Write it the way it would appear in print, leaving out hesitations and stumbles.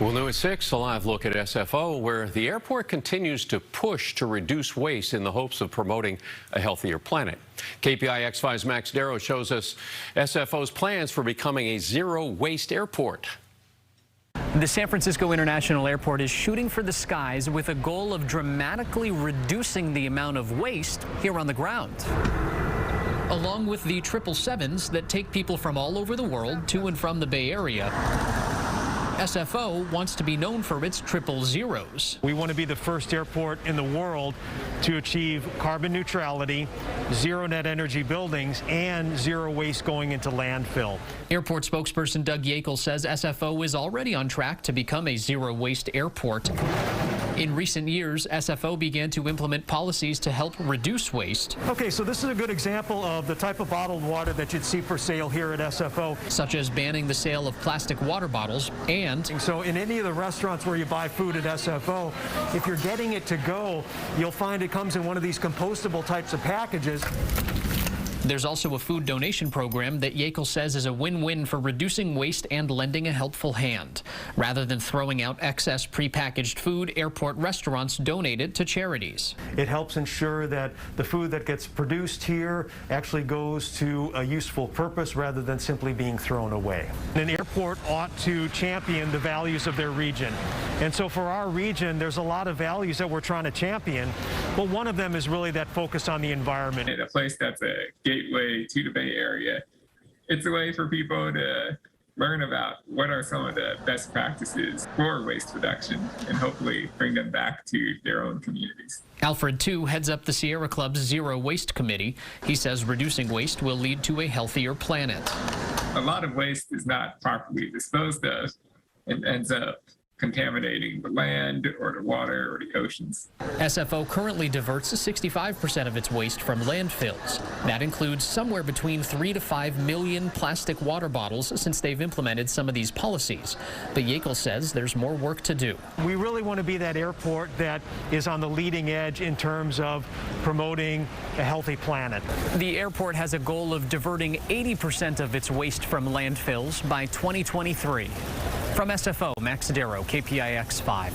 Well, new at 6, a live look at SFO, where the airport continues to push to reduce waste in the hopes of promoting a healthier planet. KPIX 5's Max Darrow shows us SFO's plans for becoming a zero-waste airport. The San Francisco International Airport is shooting for the skies with a goal of dramatically reducing the amount of waste here on the ground. Along with the 777s that take people from all over the world to and from the Bay Area, SFO wants to be known for its 000s. We want to be the first airport in the world to achieve carbon neutrality, zero net energy buildings, and zero waste going into landfill. Airport spokesperson Doug Yakel says SFO is already on track to become a zero waste airport. In recent years, SFO began to implement policies to help reduce waste. Okay, so this is a good example of the type of bottled water that you'd see for sale here at SFO. Such as banning the sale of plastic water bottles and... So in any of the restaurants where you buy food at SFO, if you're getting it to go, you'll find it comes in one of these compostable types of packages. There's also a food donation program that Yakel says is a win-win for reducing waste and lending a helpful hand. Rather than throwing out excess prepackaged food, airport restaurants donate it to charities. It helps ensure that the food that gets produced here actually goes to a useful purpose rather than simply being thrown away. An airport ought to champion the values of their region. And so for our region, there's a lot of values that we're trying to champion, but one of them is really that focus on the environment. In a place that's a gateway to the Bay Area, it's a way for people to learn about what are some of the best practices for waste reduction and hopefully bring them back to their own communities. Alfred, too, heads up the Sierra Club's Zero Waste Committee. He says reducing waste will lead to a healthier planet. A lot of waste is not properly disposed of and ends up contaminating the land or the water or the oceans. SFO currently diverts 65% of its waste from landfills. That includes somewhere between 3 to 5 million plastic water bottles since they've implemented some of these policies. But Yakel says there's more work to do. We really want to be that airport that is on the leading edge in terms of promoting a healthy planet. The airport has a goal of diverting 80% of its waste from landfills by 2023. From SFO, Max Darrow, KPIX 5.